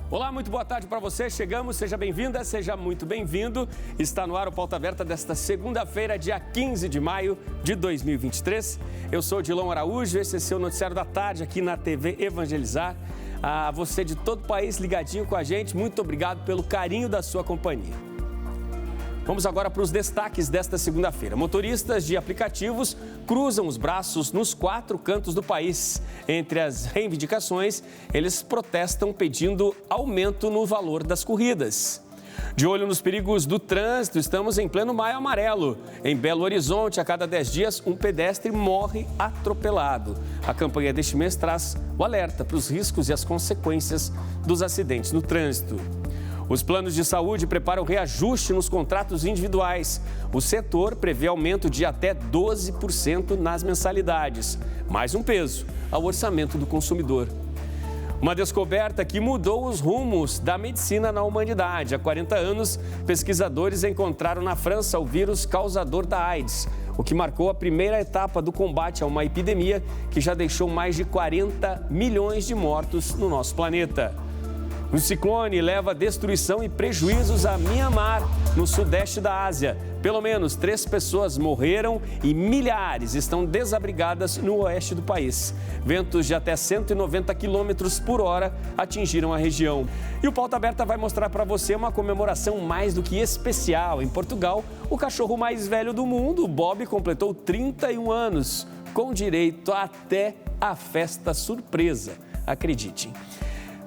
Olá, muito boa tarde para você. Chegamos, seja bem-vinda, seja muito bem-vindo. Está no ar o Pauta Aberta desta segunda-feira, dia 15 de maio de 2023. Eu sou Dilon Araújo, esse é seu noticiário da tarde aqui na TV Evangelizar. A você de todo o país ligadinho com a gente, muito obrigado pelo carinho da sua companhia. Vamos agora para os destaques desta segunda-feira. Motoristas de aplicativos cruzam os braços nos 4 cantos do país. Entre as reivindicações, eles protestam pedindo aumento no valor das corridas. De olho nos perigos do trânsito, estamos em pleno Maio Amarelo. Em Belo Horizonte, a cada 10 dias, um pedestre morre atropelado. A campanha deste mês traz o alerta para os riscos e as consequências dos acidentes no trânsito. Os planos de saúde preparam reajuste nos contratos individuais. O setor prevê aumento de até 12% nas mensalidades. Mais um peso ao orçamento do consumidor. Uma descoberta que mudou os rumos da medicina na humanidade. Há 40 anos, pesquisadores encontraram na França o vírus causador da AIDS, o que marcou a primeira etapa do combate a uma epidemia que já deixou mais de 40 milhões de mortos no nosso planeta. Um ciclone leva destruição e prejuízos a Mianmar, no sudeste da Ásia. Pelo menos 3 pessoas morreram e milhares estão desabrigadas no oeste do país. Ventos de até 190 km por hora atingiram a região. E o Pauta Aberta vai mostrar para você uma comemoração mais do que especial. Em Portugal, o cachorro mais velho do mundo, o Bob, completou 31 anos, com direito até a festa surpresa. Acreditem.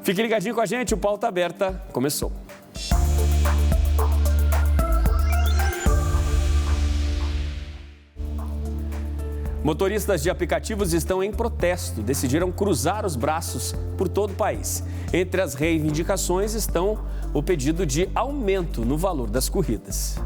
Fique ligadinho com a gente, o Pauta Aberta começou. Motoristas de aplicativos estão em protesto, decidiram cruzar os braços por todo o país. Entre as reivindicações estão o pedido de aumento no valor das corridas.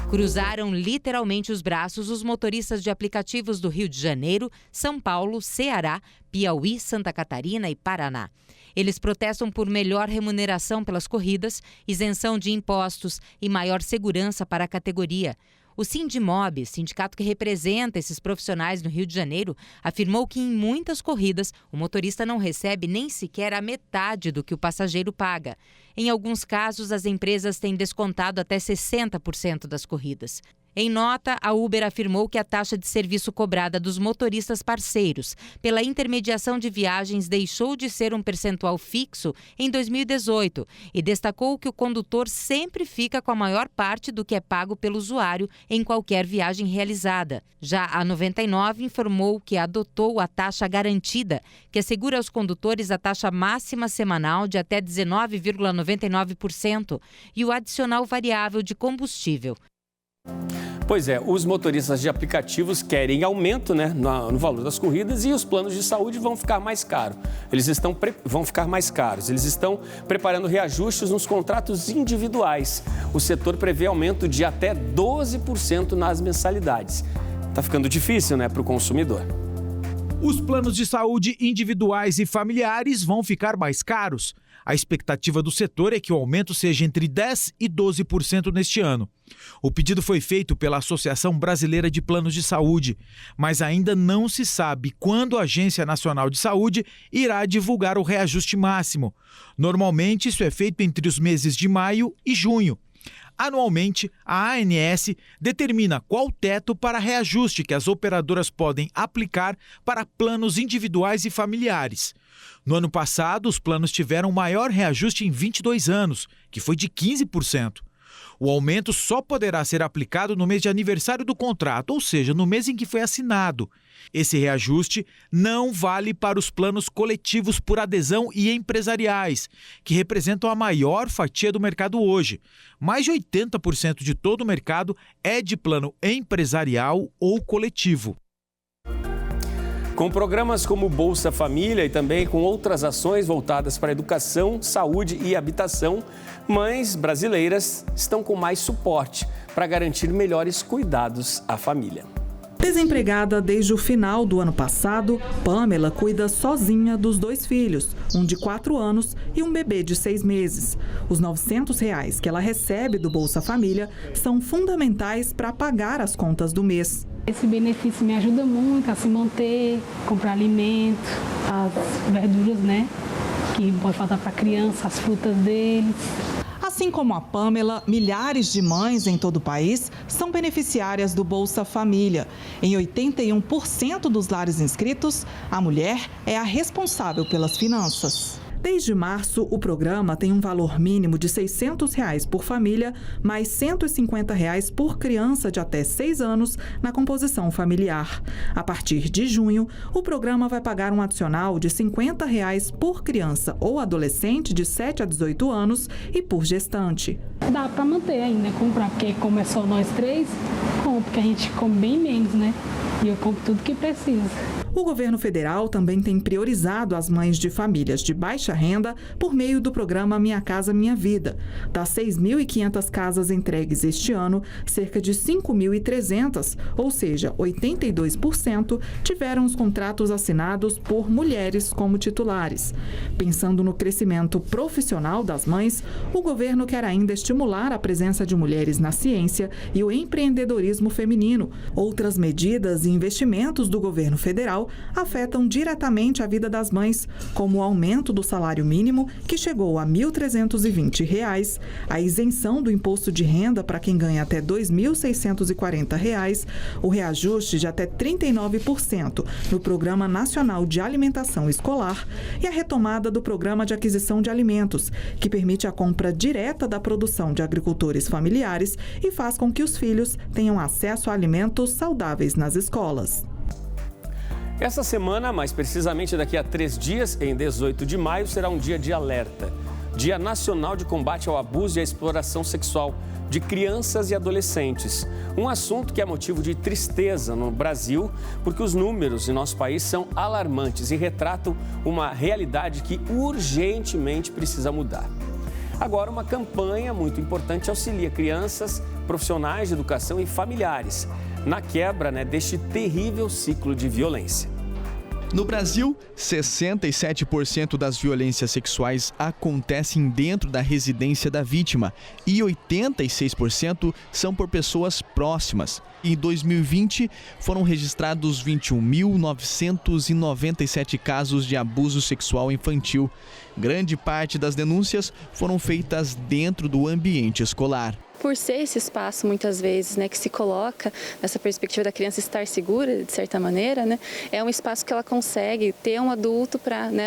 Cruzaram literalmente os braços os motoristas de aplicativos do Rio de Janeiro, São Paulo, Ceará, Piauí, Santa Catarina e Paraná. Eles protestam por melhor remuneração pelas corridas, isenção de impostos e maior segurança para a categoria. O Sindimob, sindicato que representa esses profissionais no Rio de Janeiro, afirmou que em muitas corridas o motorista não recebe nem sequer a metade do que o passageiro paga. Em alguns casos, as empresas têm descontado até 60% das corridas. Em nota, a Uber afirmou que a taxa de serviço cobrada dos motoristas parceiros pela intermediação de viagens deixou de ser um percentual fixo em 2018 e destacou que o condutor sempre fica com a maior parte do que é pago pelo usuário em qualquer viagem realizada. Já a 99 informou que adotou a taxa garantida, que assegura aos condutores a taxa máxima semanal de até 19,99% e o adicional variável de combustível. Pois é, os motoristas de aplicativos querem aumento, no valor das corridas e os planos de saúde vão ficar mais caros. Vão ficar mais caros. Eles estão preparando reajustes nos contratos individuais. O setor prevê aumento de até 12% nas mensalidades. Está ficando difícil, para o consumidor. Os planos de saúde individuais e familiares vão ficar mais caros. A expectativa do setor é que o aumento seja entre 10% e 12% neste ano. O pedido foi feito pela Associação Brasileira de Planos de Saúde, mas ainda não se sabe quando a Agência Nacional de Saúde irá divulgar o reajuste máximo. Normalmente, isso é feito entre os meses de maio e junho. Anualmente, a ANS determina qual teto para reajuste que as operadoras podem aplicar para planos individuais e familiares. No ano passado, os planos tiveram o maior reajuste em 22 anos, que foi de 15%. O aumento só poderá ser aplicado no mês de aniversário do contrato, ou seja, no mês em que foi assinado. Esse reajuste não vale para os planos coletivos por adesão e empresariais, que representam a maior fatia do mercado hoje. Mais de 80% de todo o mercado é de plano empresarial ou coletivo. Com programas como Bolsa Família e também com outras ações voltadas para educação, saúde e habitação, mães brasileiras estão com mais suporte para garantir melhores cuidados à família. Desempregada desde o final do ano passado, Pamela cuida sozinha dos 2 filhos, um de 4 anos e um bebê de 6 meses. Os R$900 que ela recebe do Bolsa Família são fundamentais para pagar as contas do mês. Esse benefício me ajuda muito a se manter, comprar alimento, as verduras, que pode faltar para a criança, as frutas deles. Assim como a Pamela, milhares de mães em todo o país são beneficiárias do Bolsa Família. Em 81% dos lares inscritos, a mulher é a responsável pelas finanças. Desde março, o programa tem um valor mínimo de R$ 600 por família, mais R$ 150 por criança de até 6 anos na composição familiar. A partir de junho, o programa vai pagar um adicional de R$ 50 por criança ou adolescente de 7 a 18 anos e por gestante. Dá para manter ainda, comprar, porque como é só nós 3, porque a gente come bem menos, né? E eu compro tudo que precisa. O governo federal também tem priorizado as mães de famílias de baixa renda por meio do programa Minha Casa Minha Vida. Das 6.500 casas entregues este ano, cerca de 5.300, ou seja, 82%, tiveram os contratos assinados por mulheres como titulares. Pensando no crescimento profissional das mães, o governo quer ainda estimular a presença de mulheres na ciência e o empreendedorismo feminino. Outras medidas e investimentos do governo federal afetam diretamente a vida das mães, como o aumento do salário mínimo, que chegou a R$ 1.320, a isenção do imposto de renda para quem ganha até R$ 2.640, o reajuste de até 39% no Programa Nacional de Alimentação Escolar e a retomada do Programa de Aquisição de Alimentos, que permite a compra direta da produção de agricultores familiares e faz com que os filhos tenham acesso a alimentos saudáveis nas escolas. Essa semana, mais precisamente daqui a 3 dias, em 18 de maio, será um dia de alerta. Dia Nacional de Combate ao Abuso e à Exploração Sexual de Crianças e Adolescentes. Um assunto que é motivo de tristeza no Brasil, porque os números em nosso país são alarmantes e retratam uma realidade que urgentemente precisa mudar. Agora, uma campanha muito importante auxilia crianças, profissionais de educação e familiares na quebra deste terrível ciclo de violência. No Brasil, 67% das violências sexuais acontecem dentro da residência da vítima e 86% são por pessoas próximas. Em 2020, foram registrados 21.997 casos de abuso sexual infantil. Grande parte das denúncias foram feitas dentro do ambiente escolar. Por ser esse espaço, muitas vezes, que se coloca nessa perspectiva da criança estar segura, de certa maneira, é um espaço que ela consegue ter um adulto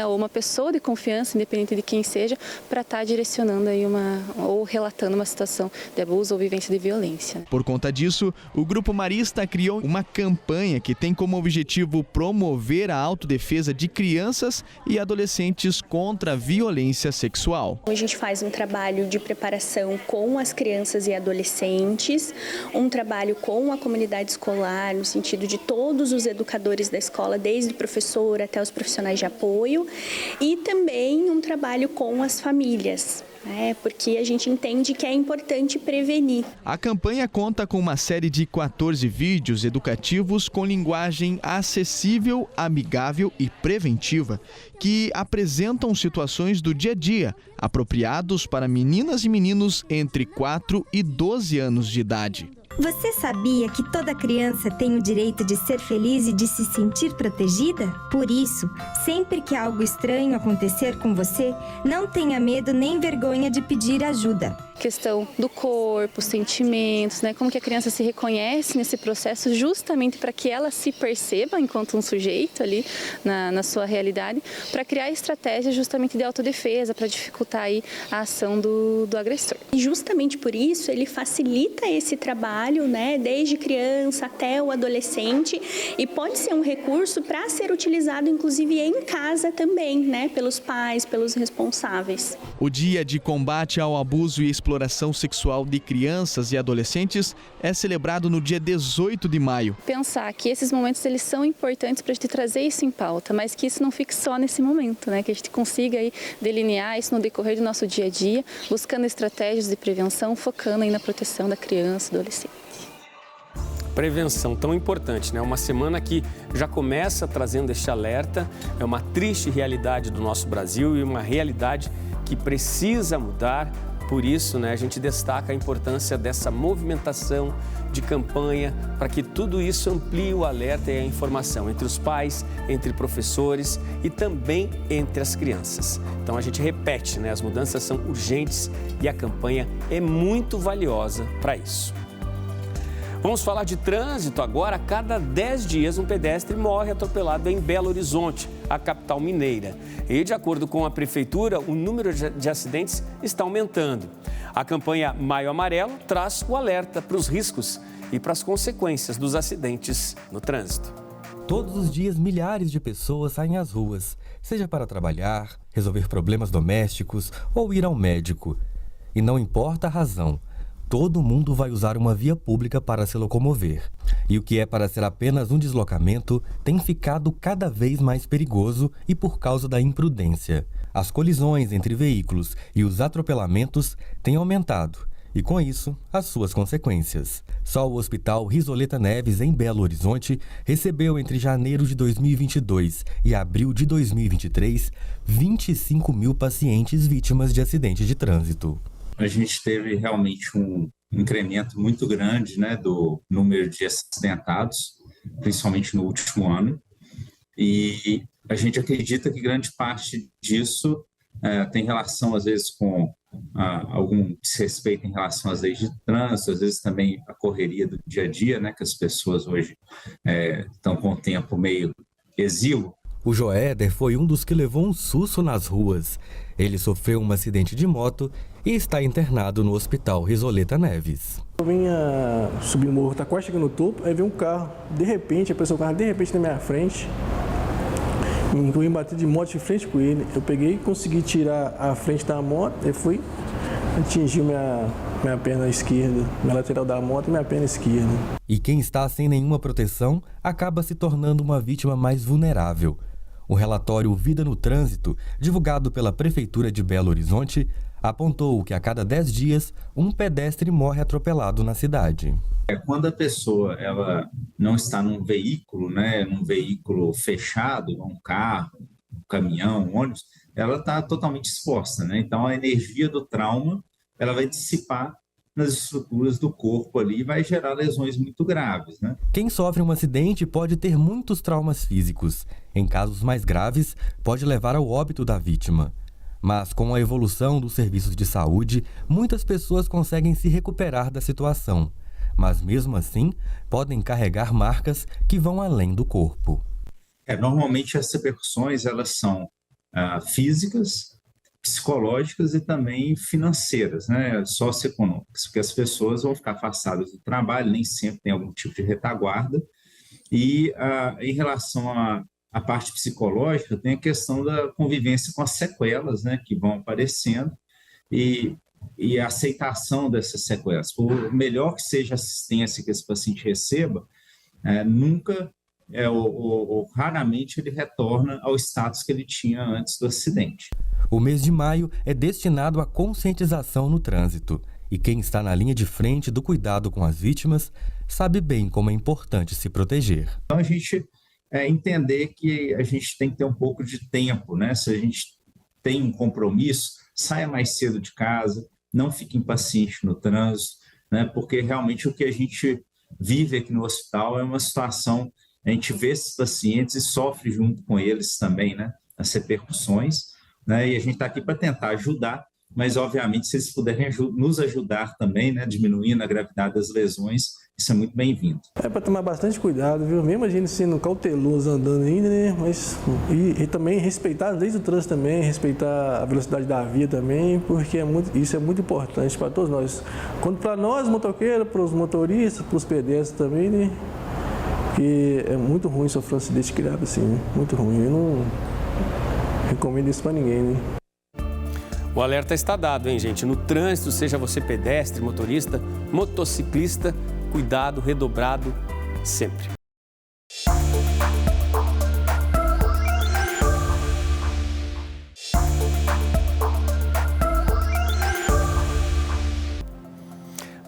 ou uma pessoa de confiança, independente de quem seja, para estar direcionando aí ou relatando uma situação de abuso ou vivência de violência. Por conta disso, o Grupo Marista criou uma campanha que tem como objetivo promover a autodefesa de crianças e adolescentes contra a violência sexual. A gente faz um trabalho de preparação com as crianças e adolescentes, um trabalho com a comunidade escolar, no sentido de todos os educadores da escola, desde o professor até os profissionais de apoio, e também um trabalho com as famílias. Porque a gente entende que é importante prevenir. A campanha conta com uma série de 14 vídeos educativos com linguagem acessível, amigável e preventiva, que apresentam situações do dia a dia, apropriados para meninas e meninos entre 4 e 12 anos de idade. Você sabia que toda criança tem o direito de ser feliz e de se sentir protegida? Por isso, sempre que algo estranho acontecer com você, não tenha medo nem vergonha de pedir ajuda. Questão do corpo, sentimentos, como que a criança se reconhece nesse processo, justamente para que ela se perceba enquanto um sujeito ali na sua realidade, para criar estratégias justamente de autodefesa, para dificultar aí a ação do agressor. E justamente por isso ele facilita esse trabalho, desde criança até o adolescente, e pode ser um recurso para ser utilizado inclusive em casa também, pelos pais, pelos responsáveis. O Dia de Combate ao Abuso e Exploração Sexual de Crianças e Adolescentes é celebrado no dia 18 de maio. Pensar que esses momentos eles são importantes para a gente trazer isso em pauta, mas que isso não fique só nesse momento, que a gente consiga aí delinear isso no decorrer do nosso dia a dia, buscando estratégias de prevenção, focando aí na proteção da criança e do adolescente. Prevenção tão importante, Uma semana que já começa trazendo este alerta, é uma triste realidade do nosso Brasil e uma realidade que precisa mudar Por isso, a gente destaca a importância dessa movimentação de campanha para que tudo isso amplie o alerta e a informação entre os pais, entre professores e também entre as crianças. Então a gente repete, as mudanças são urgentes e a campanha é muito valiosa para isso. Vamos falar de trânsito agora. A cada 10 dias, um pedestre morre atropelado em Belo Horizonte, a capital mineira. E, de acordo com a prefeitura, o número de acidentes está aumentando. A campanha Maio Amarelo traz o alerta para os riscos e para as consequências dos acidentes no trânsito. Todos os dias, milhares de pessoas saem às ruas, seja para trabalhar, resolver problemas domésticos ou ir ao médico. E não importa a razão. Todo mundo vai usar uma via pública para se locomover. E o que é para ser apenas um deslocamento tem ficado cada vez mais perigoso e por causa da imprudência. As colisões entre veículos e os atropelamentos têm aumentado. E com isso, as suas consequências. Só o Hospital Risoleta Neves, em Belo Horizonte, recebeu entre janeiro de 2022 e abril de 2023, 25 mil pacientes vítimas de acidentes de trânsito. A gente teve realmente um incremento muito grande, do número de acidentados, principalmente no último ano. E a gente acredita que grande parte disso tem relação, às vezes, com algum desrespeito em relação às leis de trânsito, às vezes também a correria do dia a dia, que as pessoas hoje estão com o tempo meio exíguo. O Joéder foi um dos que levou um susto nas ruas. Ele sofreu um acidente de moto e está internado no Hospital Risoleta Neves. Eu vinha subir o morro, tá quase chegando no topo, aí veio um carro, de repente, o carro na minha frente. Eu ia bater de moto de frente com ele. Eu peguei e consegui tirar a frente da moto, e atingiu minha perna esquerda, minha lateral da moto e minha perna esquerda. E quem está sem nenhuma proteção acaba se tornando uma vítima mais vulnerável. O relatório Vida no Trânsito, divulgado pela Prefeitura de Belo Horizonte, apontou que a cada 10 dias, um pedestre morre atropelado na cidade. Quando a pessoa ela não está num veículo, num veículo fechado, um carro, um caminhão, um ônibus, ela está totalmente exposta. Então, a energia do trauma ela vai dissipar nas estruturas do corpo ali e vai gerar lesões muito graves. Quem sofre um acidente pode ter muitos traumas físicos. Em casos mais graves, pode levar ao óbito da vítima. Mas com a evolução dos serviços de saúde, muitas pessoas conseguem se recuperar da situação. Mas mesmo assim, podem carregar marcas que vão além do corpo. Normalmente as repercussões elas são físicas, psicológicas e também financeiras, socioeconômicas, porque as pessoas vão ficar afastadas do trabalho, nem sempre tem algum tipo de retaguarda. E em relação à parte psicológica, tem a questão da convivência com as sequelas, que vão aparecendo e a aceitação dessas sequelas. Por melhor que seja a assistência que esse paciente receba, nunca ou raramente ele retorna ao status que ele tinha antes do acidente. O mês de maio é destinado à conscientização no trânsito. E quem está na linha de frente do cuidado com as vítimas sabe bem como é importante se proteger. Então, a gente entender que a gente tem que ter um pouco de tempo, Se a gente tem um compromisso, saia mais cedo de casa, não fique impaciente no trânsito, porque realmente o que a gente vive aqui no hospital é uma situação, a gente vê esses pacientes e sofre junto com eles também, as repercussões, e a gente está aqui para tentar ajudar, mas obviamente se eles puderem nos ajudar também, diminuindo a gravidade das lesões, isso é muito bem-vindo. É para tomar bastante cuidado, viu? Mesmo a gente sendo cauteloso andando ainda, mas e também respeitar as leis do trânsito também, respeitar a velocidade da via também, porque isso é muito importante para todos nós. Quanto para nós, motoqueiros, para os motoristas, para os pedestres também, que é muito ruim sofrer um acidente criado assim, muito ruim. Eu não recomendo isso para ninguém, O alerta está dado, hein, gente? No trânsito, seja você pedestre, motorista, motociclista, cuidado redobrado sempre.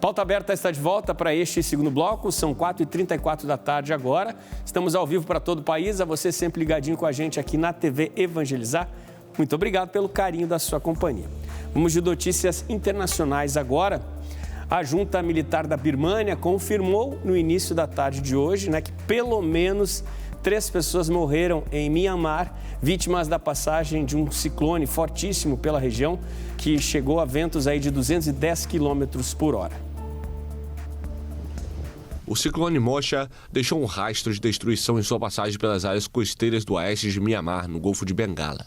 Pauta Aberta está de volta para este segundo bloco, são 4h34 da tarde agora. Estamos ao vivo para todo o país, a você sempre ligadinho com a gente aqui na TV Evangelizar, Muito obrigado pelo carinho da sua companhia. Vamos de notícias internacionais agora. A junta militar da Birmânia confirmou no início da tarde de hoje, que pelo menos 3 pessoas morreram em Myanmar, vítimas da passagem de um ciclone fortíssimo pela região, que chegou a ventos aí de 210 km por hora. O ciclone Mocha deixou um rastro de destruição em sua passagem pelas áreas costeiras do oeste de Myanmar, no Golfo de Bengala.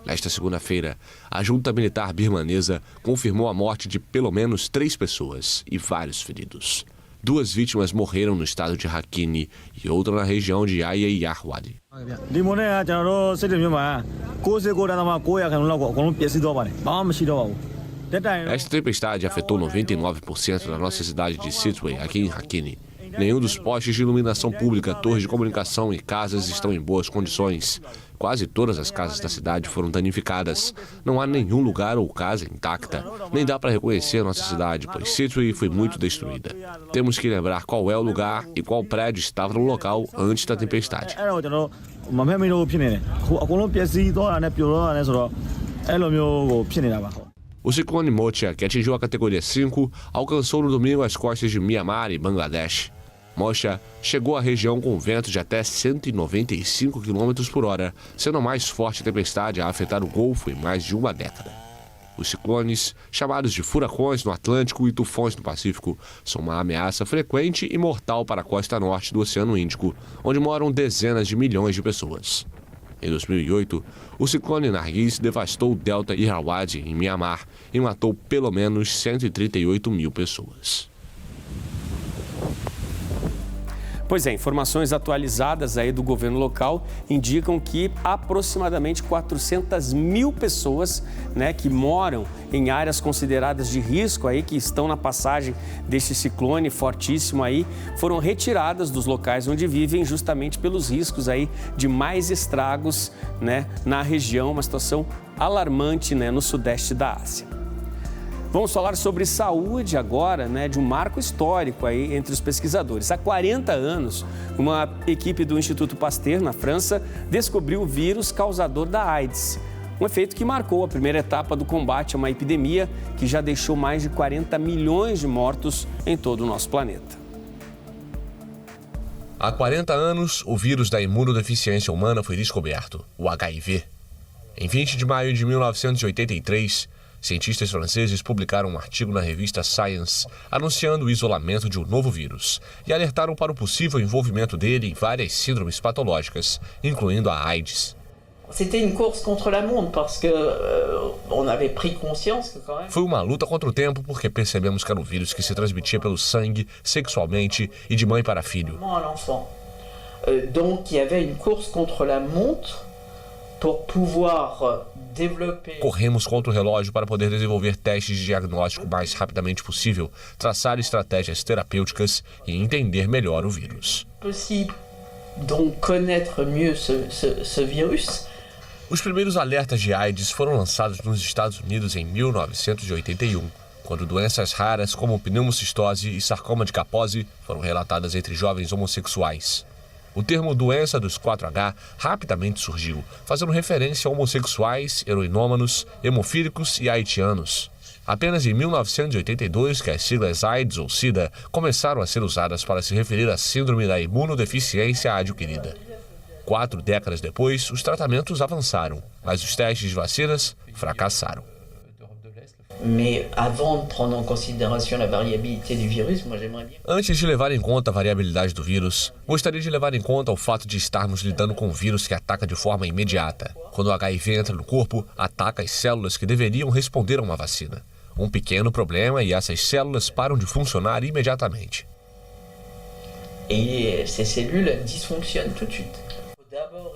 Nesta segunda-feira, a junta militar birmanesa confirmou a morte de pelo menos 3 pessoas e vários feridos. 2 vítimas morreram no estado de Rakhine e outra na região de Ayeyar e Irrawaddy. Esta tempestade afetou 99% da nossa cidade de Sittwe, aqui em Rakhine. Nenhum dos postes de iluminação pública, torres de comunicação e casas estão em boas condições. Quase todas as casas da cidade foram danificadas. Não há nenhum lugar ou casa intacta. Nem dá para reconhecer a nossa cidade, pois Sittwe foi muito destruída. Temos que lembrar qual é o lugar e qual prédio estava no local antes da tempestade. O ciclone Mocha, que atingiu a categoria 5, alcançou no domingo as costas de Myanmar e Bangladesh. Mocha chegou à região com ventos de até 195 km por hora, sendo a mais forte tempestade a afetar o Golfo em mais de uma década. Os ciclones, chamados de furacões no Atlântico e tufões no Pacífico, são uma ameaça frequente e mortal para a costa norte do Oceano Índico, onde moram dezenas de milhões de pessoas. Em 2008, o ciclone Nargis devastou o delta Irrawaddy, em Myanmar, e matou pelo menos 138 mil pessoas. Pois é, informações atualizadas aí do governo local indicam que aproximadamente 400 mil pessoas, que moram em áreas consideradas de risco aí, que estão na passagem deste ciclone fortíssimo aí, foram retiradas dos locais onde vivem justamente pelos riscos aí de mais estragos, na região, uma situação alarmante, no sudeste da Ásia. Vamos falar sobre saúde agora, de um marco histórico aí entre os pesquisadores. Há 40 anos, uma equipe do Instituto Pasteur, na França, descobriu o vírus causador da AIDS. Um efeito que marcou a primeira etapa do combate a uma epidemia que já deixou mais de 40 milhões de mortos em todo o nosso planeta. Há 40 anos, o vírus da imunodeficiência humana foi descoberto, o HIV. Em 20 de maio de 1983, cientistas franceses publicaram um artigo na revista Science anunciando o isolamento de um novo vírus e alertaram para o possível envolvimento dele em várias síndromes patológicas, incluindo a AIDS. Foi uma luta contra o tempo porque percebemos que era um vírus que se transmitia pelo sangue, sexualmente e de mãe para filho. Donc il y avait une course contre la montre pour pouvoir développer. Corremos contra o relógio para poder desenvolver testes de diagnóstico o mais rapidamente possível, traçar estratégias terapêuticas e entender melhor o vírus. Possible donc connaître mieux ce vírus. Os primeiros alertas de AIDS foram lançados nos Estados Unidos em 1981, quando doenças raras como pneumocistose e sarcoma de Kaposi foram relatadas entre jovens homossexuais. O termo doença dos 4H rapidamente surgiu, fazendo referência a homossexuais, heroinômanos, hemofílicos e haitianos. Apenas em 1982 que as siglas AIDS ou SIDA começaram a ser usadas para se referir à síndrome da imunodeficiência adquirida. 4 décadas depois, os avançaram, mas os testes de vacinas fracassaram. Antes de levar em conta a variabilidade do vírus, gostaria de levar em conta o fato de estarmos lidando com um vírus que ataca de forma imediata. Quando o HIV entra no corpo, ataca as células que deveriam responder a uma vacina. Um pequeno problema e essas células param de funcionar imediatamente. E essas células dysfonctionnent tout de suite.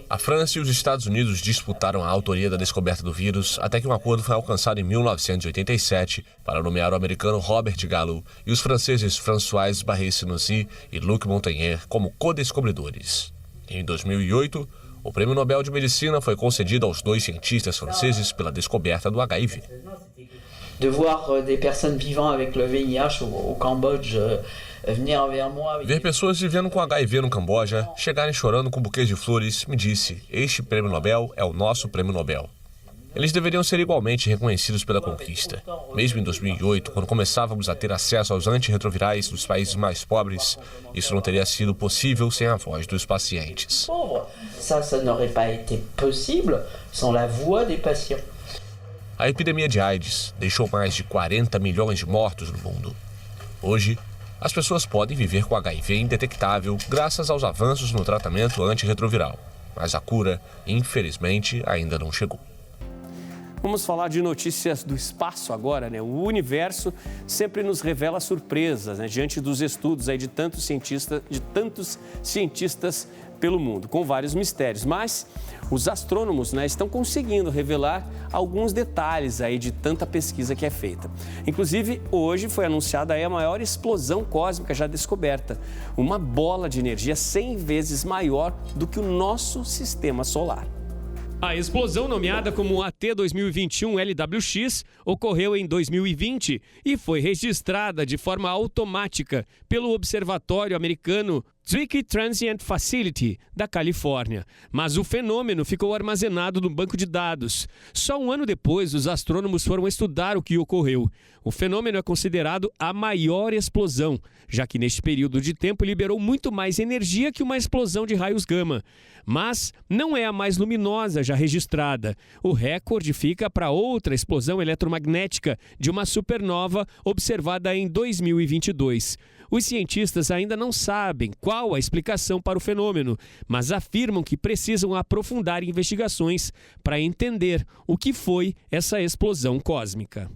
A França e os Estados Unidos disputaram a autoria da descoberta do vírus até que um acordo foi alcançado em 1987 para nomear o americano Robert Gallo e os franceses François Barré-Sinoussi e Luc Montagnier como co-descobridores. Em 2008, o Prêmio Nobel de Medicina foi concedido aos 2 cientistas franceses pela descoberta do HIV. De voir des personnes vivant avec le VIH au Cambodge Ver pessoas vivendo com HIV no Camboja, chegarem chorando com buquês de flores, me disse: este prêmio Nobel é o nosso prêmio Nobel. Eles deveriam ser igualmente reconhecidos pela conquista. Mesmo em 2008, quando começávamos a ter acesso aos antirretrovirais nos países mais pobres, isso não teria sido possível sem a voz dos pacientes. Ça n'aurait pas été possible sans la voix des patients. A epidemia de AIDS deixou mais de 40 milhões de mortos no mundo. Hoje, as pessoas podem viver com HIV indetectável graças aos avanços no tratamento antirretroviral. Mas a cura, infelizmente, ainda não chegou. Vamos falar de notícias do espaço agora, né? O universo sempre nos revela surpresas, né? Diante dos estudos aí de tantos cientistas pelo mundo, com vários mistérios. Mas os astrônomos, né, estão conseguindo revelar alguns detalhes aí de tanta pesquisa que é feita. Inclusive, hoje foi anunciada aí a maior explosão cósmica já descoberta. Uma bola de energia 100 vezes maior do que o nosso sistema solar. A explosão, nomeada como AT 2021 LWX, ocorreu em 2020 e foi registrada de forma automática pelo Observatório Americano Zwicky Transient Facility, da Califórnia. Mas o fenômeno ficou armazenado no banco de dados. Só um ano depois, os astrônomos foram estudar o que ocorreu. O fenômeno é considerado a maior explosão, já que neste período de tempo liberou muito mais energia que uma explosão de raios gama. Mas não é a mais luminosa já registrada. O recorde fica para outra explosão eletromagnética de uma supernova observada em 2022. Os cientistas ainda não sabem qual a explicação para o fenômeno, mas afirmam que precisam aprofundar investigações para entender o que foi essa explosão cósmica.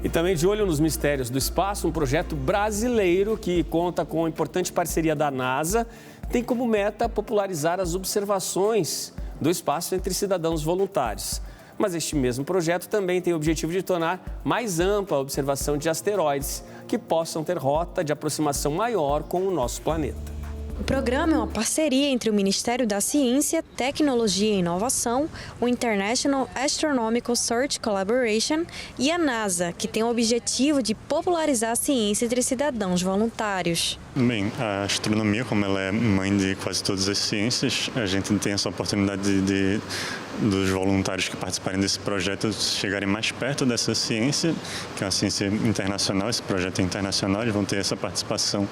E também de olho nos mistérios do espaço, um projeto brasileiro que conta com a importante parceria da NASA tem como meta popularizar as observações do espaço entre cidadãos voluntários. Mas este mesmo projeto também tem o objetivo de tornar mais ampla a observação de asteroides que possam ter rota de aproximação maior com o nosso planeta. O programa é uma parceria entre o Ministério da Ciência, Tecnologia e Inovação, o International Astronomical Search Collaboration e a NASA, que tem o objetivo de popularizar a ciência entre cidadãos voluntários. Bem, a astronomia, como ela é mãe de quase todas as ciências, a gente tem essa oportunidade dos voluntários que participarem desse projeto chegarem mais perto dessa ciência, que é uma ciência internacional, esse projeto é internacional, eles vão ter essa participação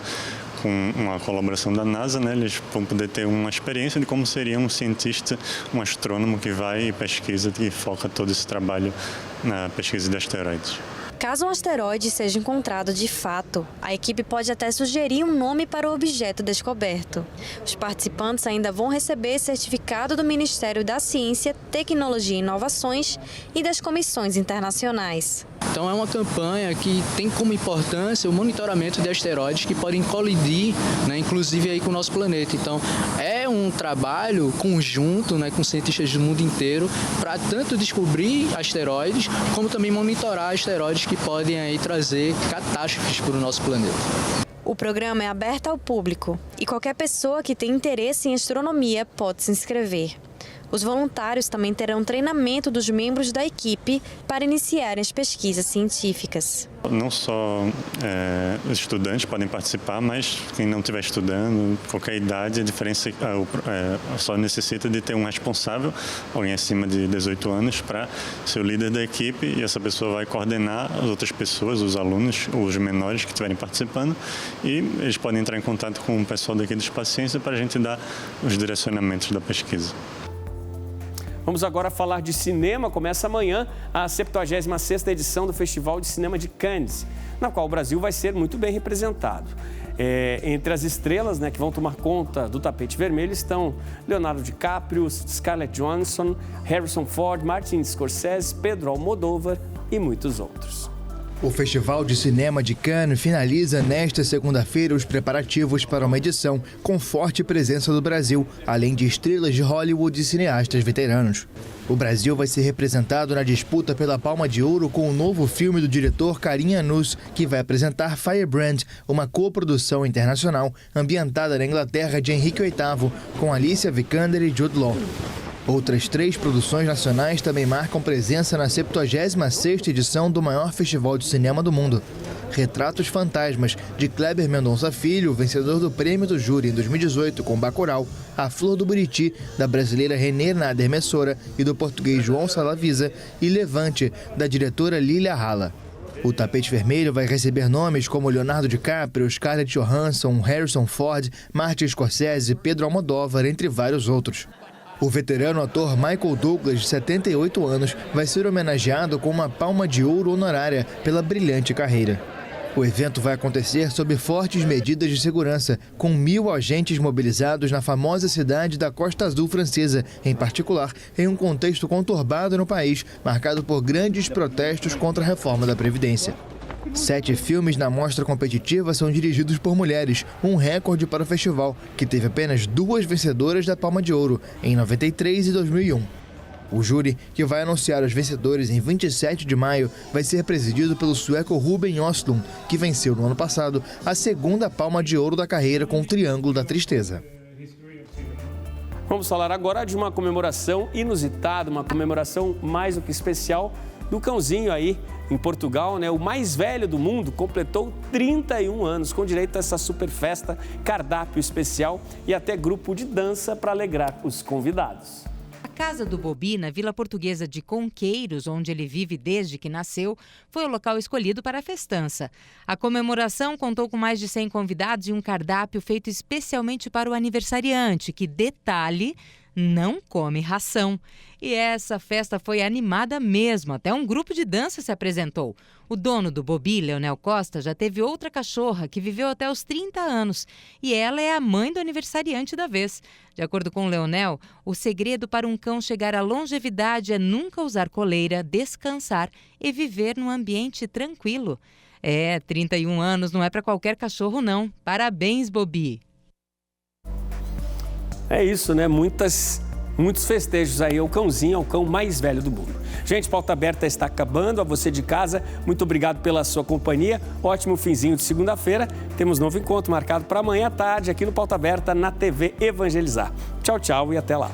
com uma colaboração da NASA, né? Eles vão poder ter uma experiência de como seria um cientista, um astrônomo que vai e pesquisa e foca todo esse trabalho na pesquisa de asteroides. Caso um asteroide seja encontrado de fato, a equipe pode até sugerir um nome para o objeto descoberto. Os participantes ainda vão receber certificado do Ministério da Ciência, Tecnologia e Inovações e das comissões internacionais. Então é uma campanha que tem como importância o monitoramento de asteroides que podem colidir, né, inclusive aí com o nosso planeta. Então é um trabalho conjunto, né, com cientistas do mundo inteiro para tanto descobrir asteroides como também monitorar asteroides que podem aí trazer catástrofes para o nosso planeta. O programa é aberto ao público e qualquer pessoa que tem interesse em astronomia pode se inscrever. Os voluntários também terão treinamento dos membros da equipe para iniciarem as pesquisas científicas. Não só os estudantes podem participar, mas quem não estiver estudando, qualquer idade, a diferença só necessita de ter um responsável, alguém acima de 18 anos, para ser o líder da equipe, e essa pessoa vai coordenar as outras pessoas, os alunos, os menores que estiverem participando, e eles podem entrar em contato com o pessoal daqui do Espaço Ciência para a gente dar os direcionamentos da pesquisa. Vamos agora falar de cinema. Começa amanhã a 76ª edição do Festival de Cinema de Cannes, na qual o Brasil vai ser muito bem representado. Entre as estrelas, né, que vão tomar conta do tapete vermelho estão Leonardo DiCaprio, Scarlett Johansson, Harrison Ford, Martin Scorsese, Pedro Almodóvar e muitos outros. O Festival de Cinema de Cannes finaliza nesta segunda-feira os preparativos para uma edição com forte presença do Brasil, além de estrelas de Hollywood e cineastas veteranos. O Brasil vai ser representado na disputa pela Palma de Ouro com o novo filme do diretor Karim Janus, que vai apresentar Firebrand, uma coprodução internacional ambientada na Inglaterra de Henrique VIII, com Alicia Vikander e Jude Law. Outras 3 produções nacionais também marcam presença na 76ª edição do maior festival de cinema do mundo. Retratos Fantasmas, de Kleber Mendonça Filho, vencedor do prêmio do júri em 2018 com Bacurau, A Flor do Buriti, da brasileira Renê Nader Messora e do português João Salavisa, e Levante, da diretora Lilia Halla. O tapete vermelho vai receber nomes como Leonardo DiCaprio, Scarlett Johansson, Harrison Ford, Martin Scorsese, Pedro Almodóvar, entre vários outros. O veterano ator Michael Douglas, de 78 anos, vai ser homenageado com uma palma de ouro honorária pela brilhante carreira. O evento vai acontecer sob fortes medidas de segurança, com 1.000 agentes mobilizados na famosa cidade da Costa Azul francesa, em particular em um contexto conturbado no país, marcado por grandes protestos contra a reforma da Previdência. 7 filmes na mostra competitiva são dirigidos por mulheres, um recorde para o festival, que teve apenas 2 vencedoras da Palma de Ouro, em 93 e 2001. O júri, que vai anunciar os vencedores em 27 de maio, vai ser presidido pelo sueco Ruben Östlund, que venceu no ano passado a 2ª Palma de Ouro da carreira com o Triângulo da Tristeza. Vamos falar agora de uma comemoração inusitada, uma comemoração mais do que especial do cãozinho aí em Portugal, né? O mais velho do mundo completou 31 anos, com direito a essa super festa, cardápio especial e até grupo de dança para alegrar os convidados. A casa do Bobi, na Vila Portuguesa de Conqueiros, onde ele vive desde que nasceu, foi o local escolhido para a festança. A comemoração contou com mais de 100 convidados e um cardápio feito especialmente para o aniversariante, que, detalhe, não come ração. E essa festa foi animada mesmo, até um grupo de dança se apresentou. O dono do Bobi, Leonel Costa, já teve outra cachorra que viveu até os 30 anos e ela é a mãe do aniversariante da vez. De acordo com o Leonel, o segredo para um cão chegar à longevidade é nunca usar coleira, descansar e viver num ambiente tranquilo. 31 anos não é para qualquer cachorro não. Parabéns, Bobi! É isso, né? Muitos festejos aí. O cãozinho é o cão mais velho do mundo. Gente, Pauta Aberta está acabando. A você de casa, muito obrigado pela sua companhia. Ótimo finzinho de segunda-feira. Temos novo encontro marcado para amanhã à tarde aqui no Pauta Aberta na TV Evangelizar. Tchau, tchau e até lá.